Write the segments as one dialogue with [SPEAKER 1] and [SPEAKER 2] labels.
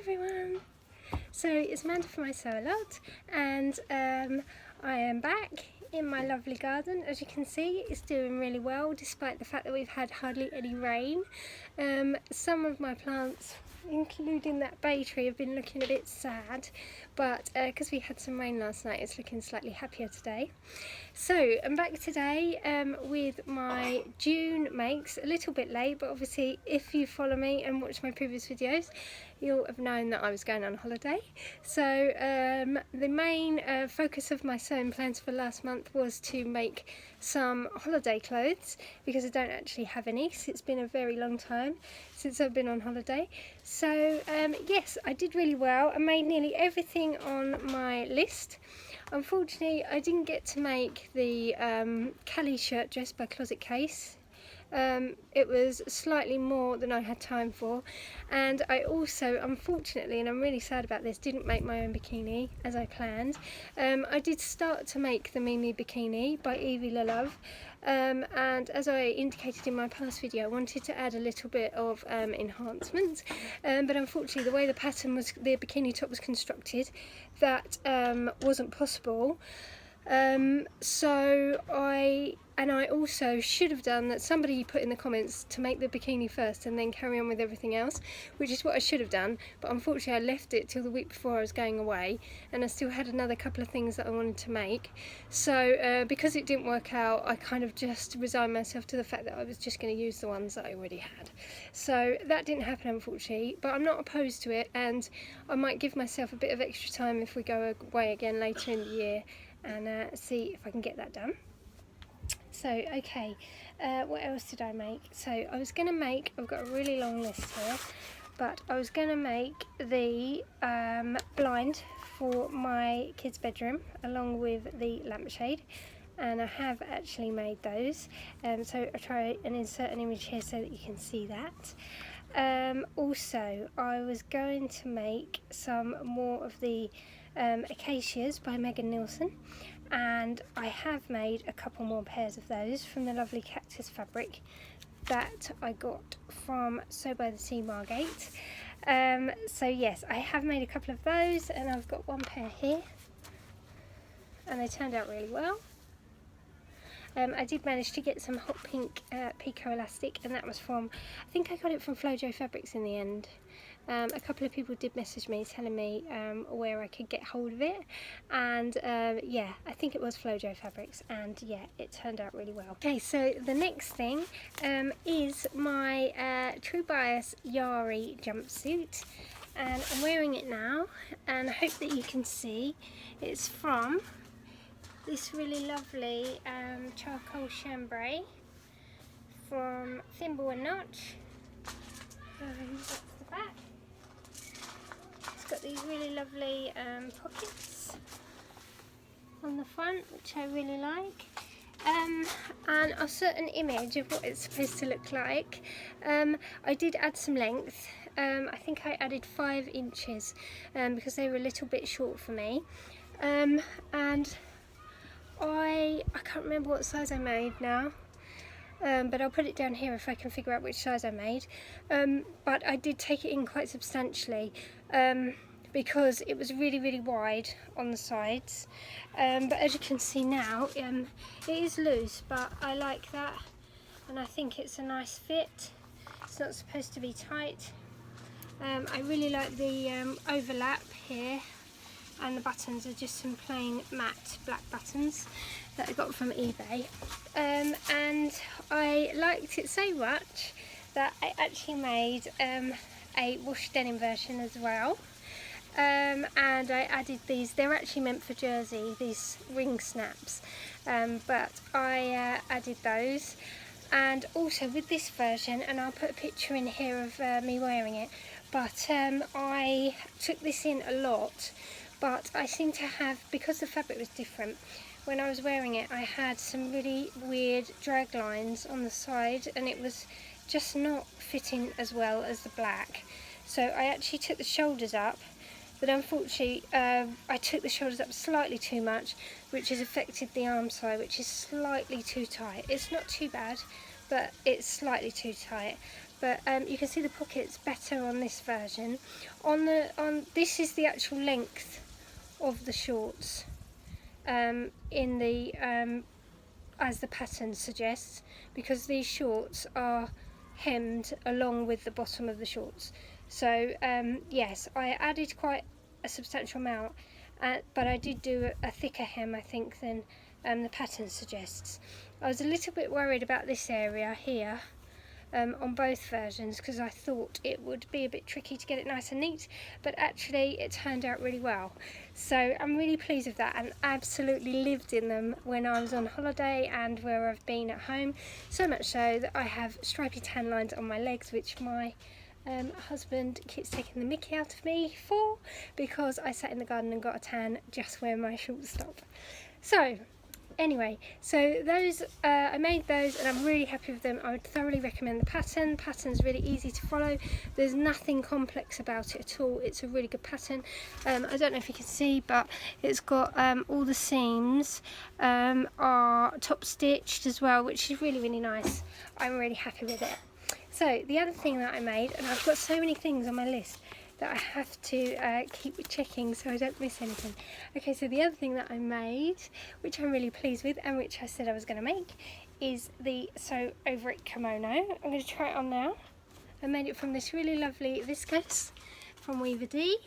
[SPEAKER 1] everyone! So it's Amanda from I Sew A Lot, and I am back in my lovely garden. As you can see, it's doing really well despite the fact that we've had hardly any rain. Some of my plants, including that bay tree, have been looking a bit sad, but because we had some rain last night, it's looking slightly happier today. So I'm back today with my June makes, a little bit late, but obviously if you follow me and watch my previous videos, you'll have known that I was going on holiday. So the main focus of my sewing plans for last month was to make some holiday clothes, because I don't actually have any, so it's been a very long time since I've been on holiday. So yes, I did really well. I made nearly everything on my list. Unfortunately, I didn't get to make the Callie shirt dress by Closet Case. It was slightly more than I had time for, and I also, unfortunately, and I'm really sad about this, didn't make my own bikini as I planned. I did start to make the Mimi bikini by Evie La Love, and as I indicated in my past video, I wanted to add a little bit of enhancement, but unfortunately the way the pattern was, the bikini top was constructed, that wasn't possible. So I also should have done that. Somebody put in the comments to make the bikini first and then carry on with everything else, which is what I should have done, but unfortunately I left it till the week before I was going away, and I still had another couple of things that I wanted to make. So because it didn't work out, I kind of just resigned myself to the fact that I was just going to use the ones that I already had. So that didn't happen, unfortunately, but I'm not opposed to it, and I might give myself a bit of extra time if we go away again later in the year and see if I can get that done. So okay, what else did I make? So I was going to make, I've got a really long list here, but I was going to make the blind for my kids' bedroom along with the lampshade, and I have actually made those. So I'll try and insert an image here so that you can see that. Also, I was going to make some more of the Acacias by Nielsen, and I have made a couple more pairs of those from the lovely cactus fabric that I got from Sew by the Sea Margate. So yes, I have made a couple of those, and I've got one pair here, and they turned out really well. I did manage to get some hot pink Pico elastic, and that was from, I think I got it from Flojo Fabrics in the end. A couple of people did message me telling me where I could get hold of it, and yeah, I think it was Flojo Fabrics, and yeah, it turned out really well. Okay, so the next thing is my True Bias Yari jumpsuit, and I'm wearing it now, and I hope that you can see. It's from this really lovely charcoal chambray from Thimble Notch. That's the back. It's got these really lovely pockets on the front, which I really like. And I'll insert an image of what it's supposed to look like. I did add some length. I think I added 5 inches because they were a little bit short for me. And I can't remember what size I made now, but I'll put it down here if I can figure out which size I made. But I did take it in quite substantially because it was really wide on the sides. But as you can see now, it is loose, but I like that, and I think it's a nice fit. It's not supposed to be tight. I really like the overlap here, and the buttons are just some plain matte black buttons that I got from eBay. And I liked it so much that I actually made a wash denim version as well. And I added these, they're actually meant for jersey, these ring snaps, but I added those. And also with this version, and I'll put a picture in here of me wearing it, but I took this in a lot. But I seem to have, because the fabric was different, when I was wearing it I had some really weird drag lines on the side, and it was just not fitting as well as the black. So I actually took the shoulders up, but unfortunately I took the shoulders up slightly too much, which has affected the arm side, which is slightly too tight. It's not too bad, but it's slightly too tight. but you can see the pockets better on this version. This is the actual length of the shorts in the as the pattern suggests, because these shorts are hemmed along with the bottom of the shorts. So yes, I added quite a substantial amount, but I did do a thicker hem, I think, than the pattern suggests. I was a little bit worried about this area here on both versions, because I thought it would be a bit tricky to get it nice and neat, but actually it turned out really well. So I'm really pleased with that, and absolutely lived in them when I was on holiday and where I've been at home, so much so that I have stripy tan lines on my legs, which my husband keeps taking the mickey out of me for, because I sat in the garden and got a tan just where my shorts stop. So anyway, so those I made those and I'm really happy with them. I would thoroughly recommend the pattern. Pattern's really easy to follow. There's nothing complex about it at all. It's a really good pattern. I don't know if you can see, but it's got all the seams are top stitched as well, which is really, really nice. I'm really happy with it. So the other thing that I made, and I've got so many things on my list that I have to keep checking so I don't miss anything. Okay, so the other thing that I made, which I'm really pleased with and which I said I was going to make, is the Sew Over It kimono. I'm going to try it on now. I made it from this really lovely viscose from Weaver D.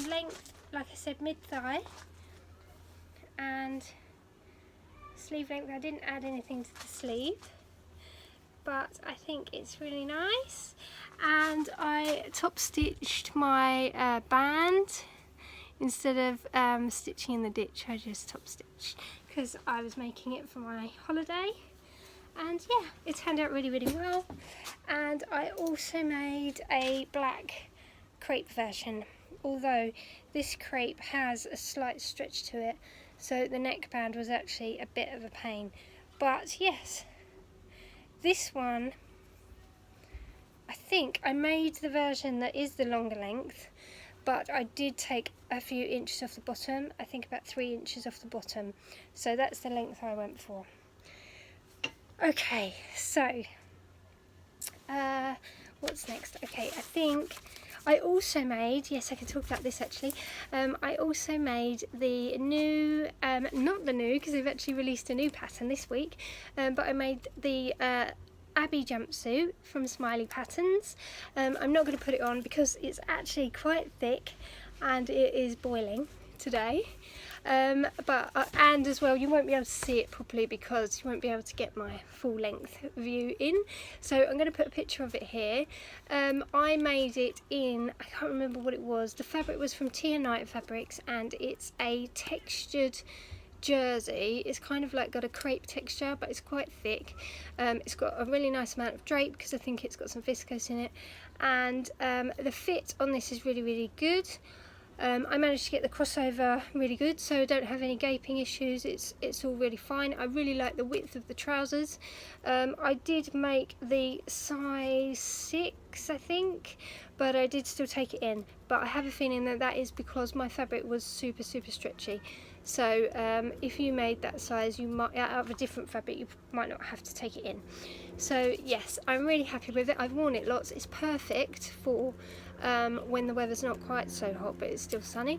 [SPEAKER 1] Length, like I said, mid-thigh, and sleeve length, I didn't add anything to the sleeve, but I think it's really nice. And I top stitched my band instead of stitching in the ditch. I just top stitched because I was making it for my holiday, and yeah, it turned out really, really well. And I also made a black crepe version, although this crepe has a slight stretch to it, so the neckband was actually a bit of a pain. But yes, this one, I think I made the version that is the longer length, but I did take a few inches off the bottom. I think about 3 inches off the bottom, so that's the length I went for. Okay, so what's next? Okay, I think I also made, yes, I can talk about this actually, I also made the new, not the new, because they've actually released a new pattern this week, but I made the Abby jumpsuit from SMYLY Patterns. I'm not going to put it on because it's actually quite thick and it is boiling today, and as well you won't be able to see it properly because you won't be able to get my full length view in, so I'm going to put a picture of it here. I made it in, I can't remember what it was, the fabric was from Tia Knight Fabrics, and it's a textured jersey. It's kind of like got a crepe texture, but it's quite thick. It's got a really nice amount of drape because I think it's got some viscose in it, and the fit on this is really, really good. I managed to get the crossover really good, so I don't have any gaping issues. It's all really fine. I really like the width of the trousers. I did make the size 6, I think, but I did still take it in. But I have a feeling that that is because my fabric was super, super stretchy. So if you made that size, you might, out of a different fabric, you might not have to take it in. So yes, I'm really happy with it. I've worn it lots. It's perfect for when the weather's not quite so hot but it's still sunny.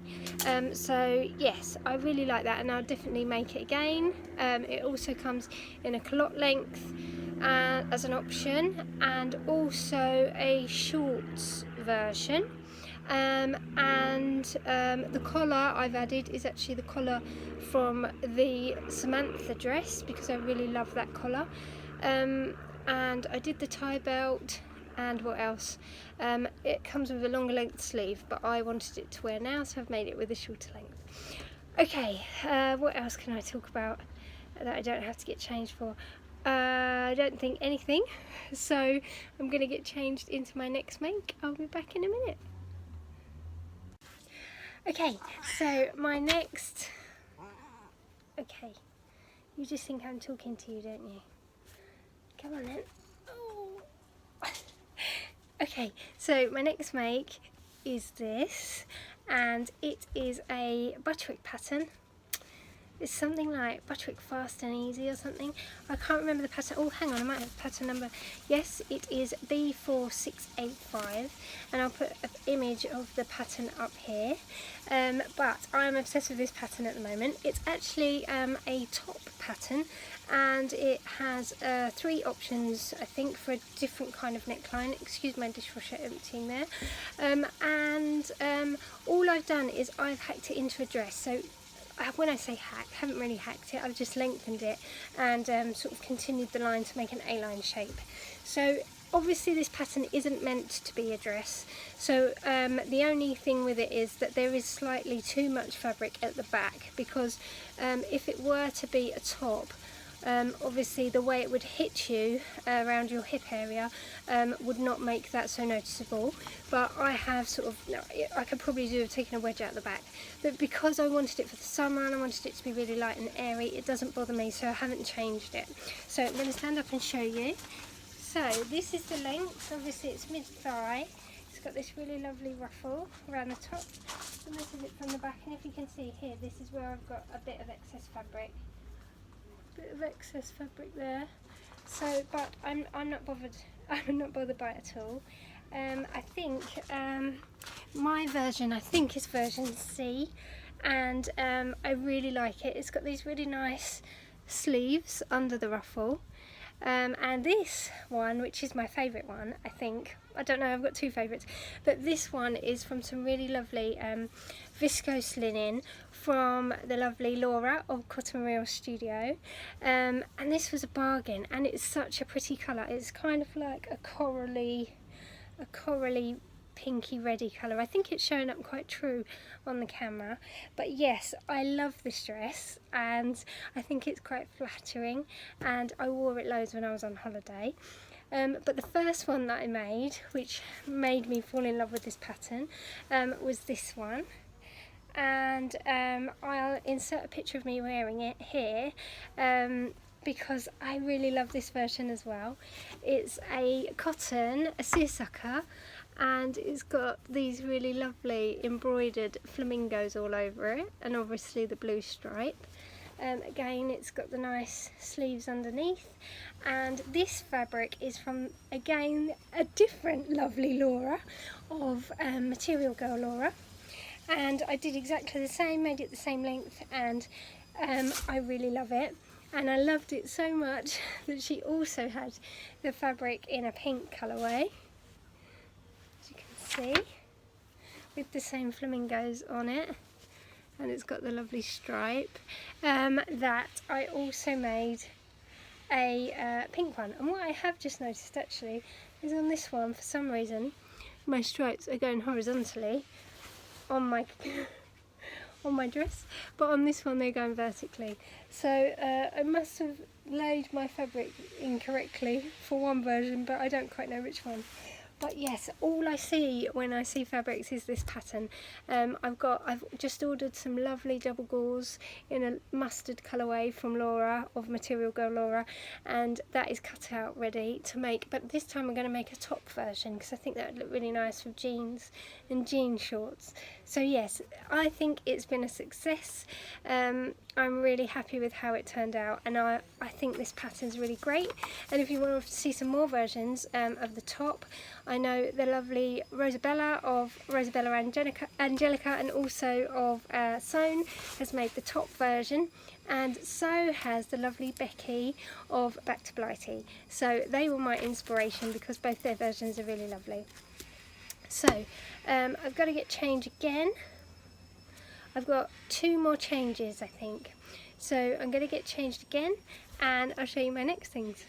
[SPEAKER 1] So yes, I really like that, and I'll definitely make it again. It also comes in a culotte length as an option, and also a shorts version. The collar I've added is actually the collar from the Samantha dress, because I really love that collar. And I did the tie belt, and what else? It comes with a longer length sleeve, but I wanted it to wear now, so I've made it with a shorter length. Okay, what else can I talk about that I don't have to get changed for? I don't think anything, so I'm going to get changed into my next make. I'll be back in a minute. Okay, so my next... Okay, you just think I'm talking to you, don't you? Come on then. Oh. Okay, so my next make is this, and it is a butterwick pattern. It's something like Butterick Fast and Easy or something. I can't remember the pattern. Oh, hang on, I might have the pattern number. Yes, it is B4685, and I'll put an image of the pattern up here. But I'm obsessed with this pattern at the moment. It's actually a top pattern, and it has 3 options, I think, for a different kind of neckline. Excuse my dishwasher emptying there. All I've done is I've hacked it into a dress. So when I say hack, I haven't really hacked it, I've just lengthened it and sort of continued the line to make an A-line shape. So obviously this pattern isn't meant to be a dress, so the only thing with it is that there is slightly too much fabric at the back, because if it were to be a top, obviously the way it would hit you around your hip area would not make that so noticeable. But I have sort of, I could probably do with taking a wedge out the back, but because I wanted it for the summer and I wanted it to be really light and airy, it doesn't bother me, so I haven't changed it. So I'm going to stand up and show you. So this is the length. Obviously it's mid-thigh. It's got this really lovely ruffle around the top, and this is it from the back. And if you can see here, this is where I've got a bit of excess fabric. There. So, but I'm not bothered. I'm not bothered by it at all. I think my version, is version C, and I really like it. It's got these really nice sleeves under the ruffle. And this one, which is my favourite one, I think, I don't know, I've got 2 favourites, but this one is from some really lovely viscose linen from the lovely Laura of Cotton Reel Studio, and this was a bargain, and it's such a pretty colour. It's kind of like a corally pinky reddy colour. I think it's showing up quite true on the camera, but yes, I love this dress and I think it's quite flattering, and I wore it loads when I was on holiday. But the first one that I made, which made me fall in love with this pattern, was this one, and I'll insert a picture of me wearing it here, because I really love this version as well. It's a cotton, a seersucker, and it's got these really lovely embroidered flamingos all over it, and obviously the blue stripe. Again, it's got the nice sleeves underneath, and this fabric is from, again, a different lovely Laura of Material Girl Laura, and I did exactly the same, made it the same length, and I really love it. And I loved it so much that she also had the fabric in a pink colourway, as you can see, with the same flamingos on it, and it's got the lovely stripe. That I also made a pink one, and what I have just noticed actually is on this one, for some reason, my stripes are going horizontally on my on my dress, but on this one they're going vertically. So I must have laid my fabric incorrectly for one version, but I don't quite know which one. But yes, all I see when I see fabrics is this pattern. I've just ordered some lovely double gauze in a mustard colourway from Laura of Material Girl Laura, and that is cut out ready to make. But this time I'm going to make a top version because I think that would look really nice with jeans and jean shorts. So yes, I think it's been a success. I'm really happy with how it turned out, and I think this pattern is really great. And if you want to see some more versions of the top, I know the lovely Rosabella of Rosabella Angelica and also of Sewn has made the top version, and so has the lovely Becky of Back to Blighty. So they were my inspiration because both their versions are really lovely. So I've got to get changed again. I've got 2 more changes, I think. So I'm going to get changed again and I'll show you my next things.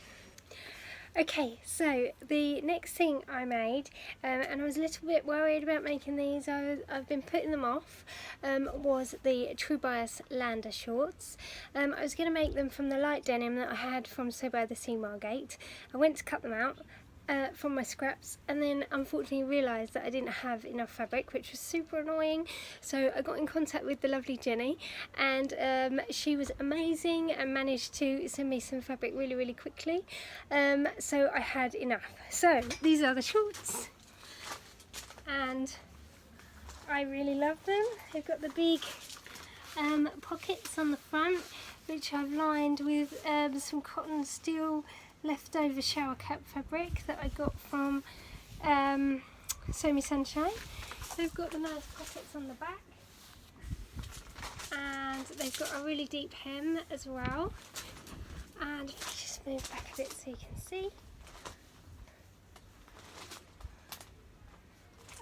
[SPEAKER 1] Okay, so the next thing I made, and I was a little bit worried about making these, I've been putting them off, was the True Bias Lander shorts. I was going to make them from the light denim that I had from So by the Sea Margate. I went to cut them out from my scraps, and then unfortunately realised that I didn't have enough fabric, which was super annoying. So I got in contact with the lovely Jenny, and she was amazing and managed to send me some fabric really quickly, so I had enough. So these are the shorts, and I really love them. They've got the big pockets on the front, which I've lined with some cotton steel leftover shower cap fabric that I got from Semi Sunshine. They've got the nice pockets on the back, and they've got a really deep hem as well. And if I just move back a bit so you can see,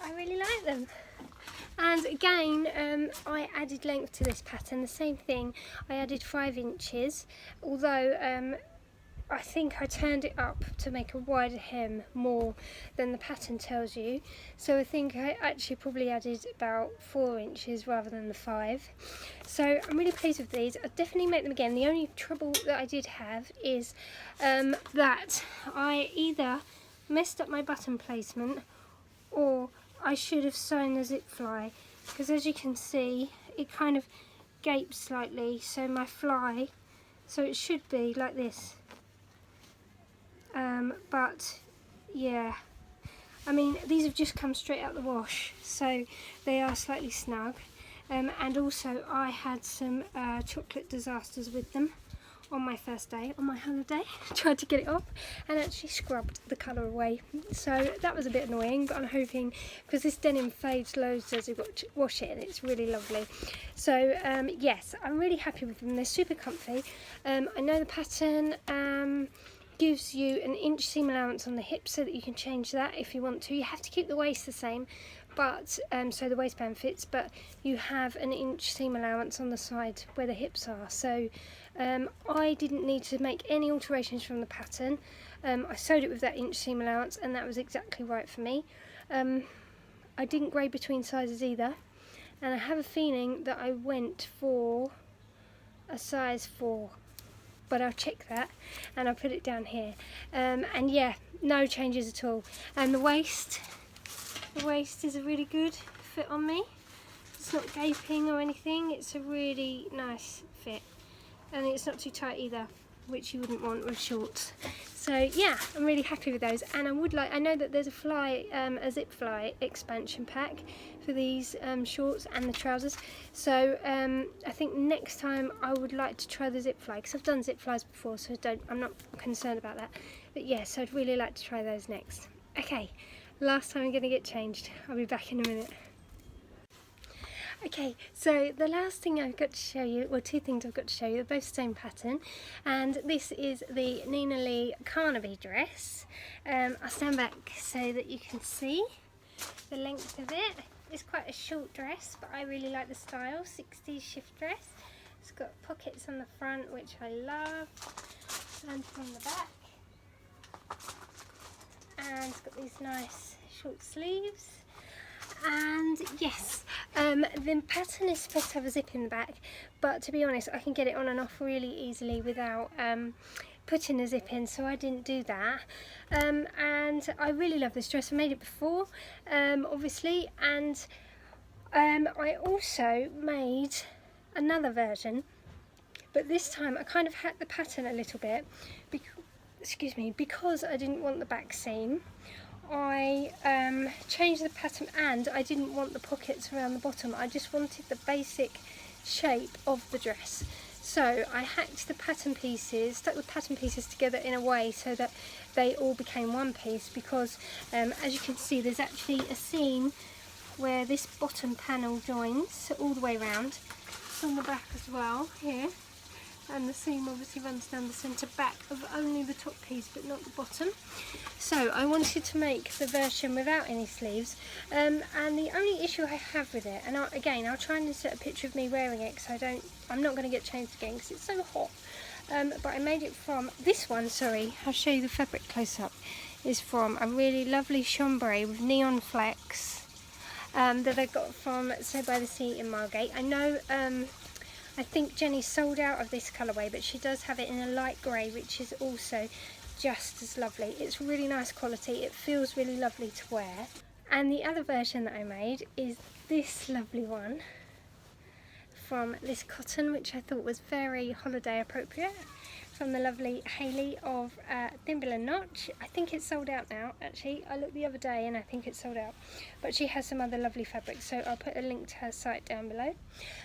[SPEAKER 1] I really like them. And again, I added length to this pattern, the same thing. I added 5 inches, although I think I turned it up to make a wider hem more than the pattern tells you. So I think I actually probably added about 4 inches rather than the 5. So I'm really pleased with these. I'll definitely make them again. The only trouble that I did have is that I either messed up my button placement, or I should have sewn the zip fly, because as you can see it kind of gapes slightly, so my fly, so it should be like this. But yeah, I mean, these have just come straight out the wash, so they are slightly snug. And also I had some chocolate disasters with them on my first day, on my holiday. Tried to get it off and actually scrubbed the colour away. So that was a bit annoying, but I'm hoping, because this denim fades loads as you wash it, and it's really lovely. So yes, I'm really happy with them. They're super comfy. I know the pattern gives you an inch seam allowance on the hip, so that you can change that if you want to. You have to keep the waist the same, but so the waistband fits, but you have an inch seam allowance on the side where the hips are. So I didn't need to make any alterations from the pattern. I sewed it with that inch seam allowance, and that was exactly right for me. I didn't grade between sizes either, and I have a feeling that I went for a size 4. But I'll check that and I'll put it down here. And yeah, no changes at all. And the waist is a really good fit on me. It's not gaping or anything. It's a really nice fit, and it's not too tight either, which you wouldn't want with shorts. So yeah, I'm really happy with those. And I know that there's a zip fly expansion pack for these shorts and the trousers. So I think next time I would like to try the zip fly, because I've done zip flies before, so I'm not concerned about that. But yes, I'd really like to try those next. Okay, last time I'm going to get changed. I'll be back in a minute. Okay, so the last thing I've got to show you, well, 2 things I've got to show you, they're both the same pattern, and this is the Nina Lee Carnaby dress. I'll stand back so that you can see the length of it. It's quite a short dress, but I really like the style, 60s shift dress. It's got pockets on the front, which I love, and on the back, and it's got these nice short sleeves. And yes, the pattern is supposed to have a zip in the back, but to be honest, I can get it on and off really easily without putting a zip in, so I didn't do that. And I really love this dress. I made it before, obviously, and I also made another version, but this time I kind of hacked the pattern a little bit, because I didn't want the back seam. I changed the pattern, and I didn't want the pockets around the bottom. I just wanted the basic shape of the dress. So I hacked the pattern pieces, stuck the pattern pieces together in a way so that they all became one piece, because as you can see, there's actually a seam where this bottom panel joins all the way around. It's on the back as well here, and the seam obviously runs down the centre back of only the top piece but not the bottom. So I wanted to make the version without any sleeves, and the only issue I have with it, and I'll try and insert a picture of me wearing it, because I'm not going to get changed again because it's so hot, but I made it from this one. Sorry, I'll show you the fabric close up. Is from a really lovely chambray with neon flecks that I got from Sew by the Sea in Margate. I know I think Jenny sold out of this colourway, but she does have it in a light grey, which is also just as lovely. It's really nice quality, it feels really lovely to wear. And the other version that I made is this lovely one from this cotton, which I thought was very holiday appropriate, from the lovely Hayley of Thimble Notch. I think it's sold out now, actually. I looked the other day and I think it's sold out. But she has some other lovely fabrics, so I'll put a link to her site down below.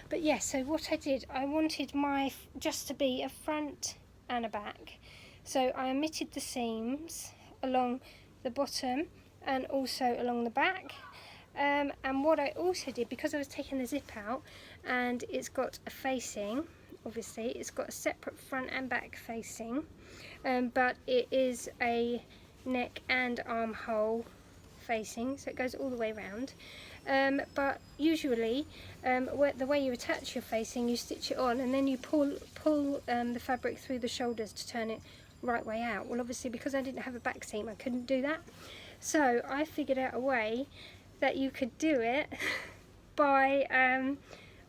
[SPEAKER 1] But yeah, so what I did, I wanted my just to be a front and a back. So I omitted the seams along the bottom and also along the back. And what I also did, because I was taking the zip out and it's got a facing, obviously it's got a separate front and back facing, but it is a neck and armhole facing, so it goes all the way around. But usually the way you attach your facing, you stitch it on and then you pull the fabric through the shoulders to turn it right way out. Well, obviously because I didn't have a back seam I couldn't do that, so I figured out a way that you could do it by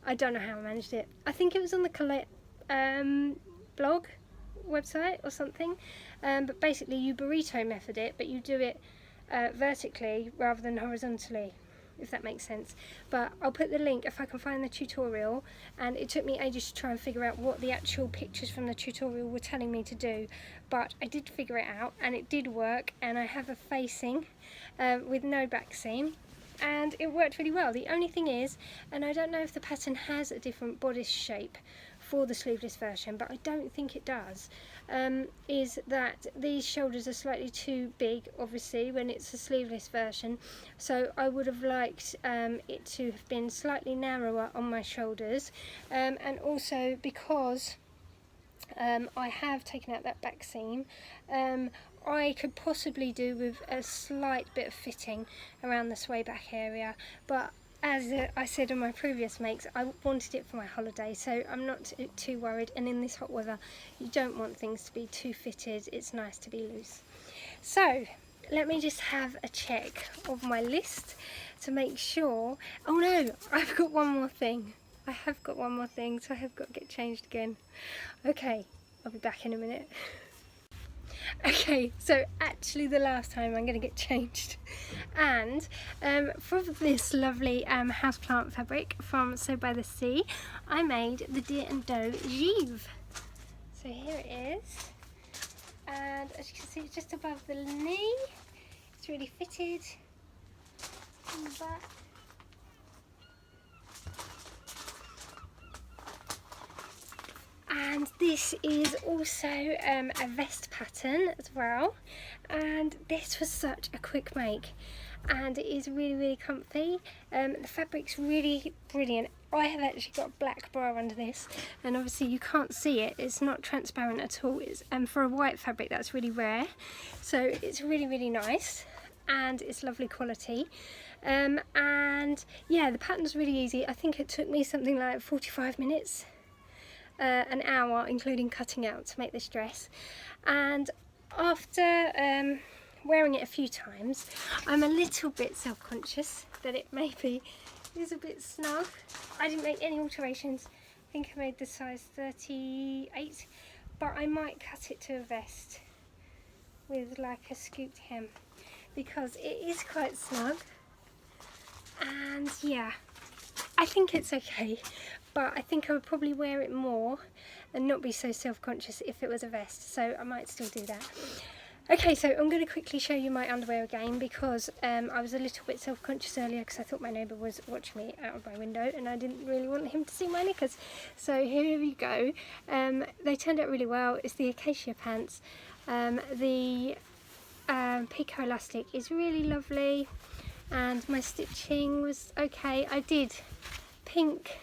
[SPEAKER 1] I don't know how I managed it. I think it was on the Colette blog website or something, but basically you burrito method it, but you do it vertically rather than horizontally, if that makes sense. But I'll put the link if I can find the tutorial, and it took me ages to try and figure out what the actual pictures from the tutorial were telling me to do, but I did figure it out and it did work, and I have a facing with no back seam, and it worked really well. The only thing is, and I don't know if the pattern has a different bodice shape for the sleeveless version, but I don't think it does, is that these shoulders are slightly too big, obviously, when it's a sleeveless version, so I would have liked it to have been slightly narrower on my shoulders, and also because I have taken out that back seam, I could possibly do with a slight bit of fitting around the sway back area, but as I said in my previous makes, I wanted it for my holiday, so I'm not too worried, and in this hot weather you don't want things to be too fitted, it's nice to be loose. So let me just have a check of my list to make sure. Oh no, I've got one more thing. I have got one more thing, so I have got to get changed again. Okay, I'll be back in a minute. Okay, so actually the last time I'm going to get changed, and from this lovely houseplant fabric from Sew by the Sea, I made the Deer and Doe Givre. So here it is, and as you can see, it's just above the knee. It's really fitted in the back. And this is also a vest pattern as well, and this was such a quick make, and it is really, really comfy. The fabric's really brilliant. I have actually got a black bra under this, and obviously you can't see it, it's not transparent at all. It's for a white fabric, that's really rare, so it's really, really nice, and it's lovely quality. And yeah, the pattern's really easy. I think it took me something like 45 minutes, an hour including cutting out, to make this dress. And after wearing it a few times, I'm a little bit self-conscious that it maybe is a bit snug. I didn't make any alterations. I think I made the size 38, but I might cut it to a vest with like a scooped hem, because it is quite snug. And yeah, I think it's okay, but I think I would probably wear it more and not be so self-conscious if it was a vest, so I might still do that. Okay, so I'm going to quickly show you my underwear again, because I was a little bit self-conscious earlier because I thought my neighbour was watching me out of my window and I didn't really want him to see my knickers. So here we go. They turned out really well. It's the Acacia pants. The Pico elastic is really lovely, and my stitching was okay. I did pink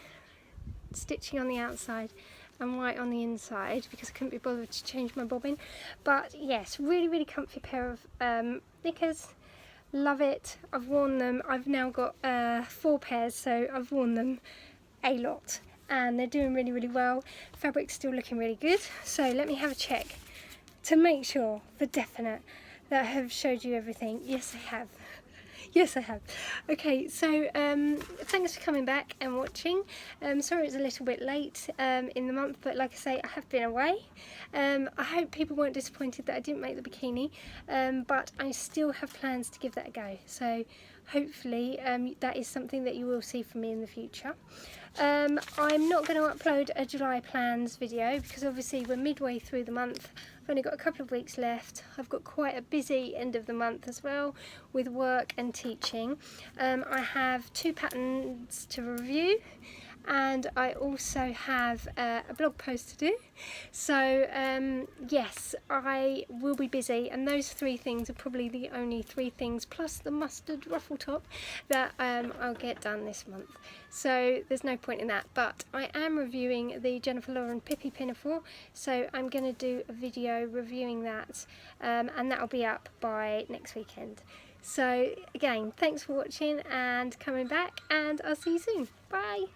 [SPEAKER 1] stitching on the outside and white on the inside because I couldn't be bothered to change my bobbin, but yes, really, really comfy pair of knickers. Love it. I've worn them. I've now got 4 pairs, so I've worn them a lot, and they're doing really, really well. Fabric's still looking really good, so let me have a check to make sure for definite that I have showed you everything. Yes, I have. Yes, I have. Okay, so thanks for coming back and watching. Sorry it's a little bit late in the month, but like I say, I have been away. I hope people weren't disappointed that I didn't make the bikini, but I still have plans to give that a go. So hopefully that is something that you will see from me in the future. I'm not going to upload a July plans video because obviously we're midway through the month. I've only got a couple of weeks left. I've got quite a busy end of the month as well with work and teaching. I have 2 patterns to review, and I also have a blog post to do. So yes, I will be busy, and those 3 things are probably the only 3 things, plus the mustard ruffle top, that I'll get done this month. So there's no point in that, but I am reviewing the Jennifer Lauren Pippi Pinafore, so I'm going to do a video reviewing that, and that'll be up by next weekend. So again, thanks for watching and coming back, and I'll see you soon. Bye!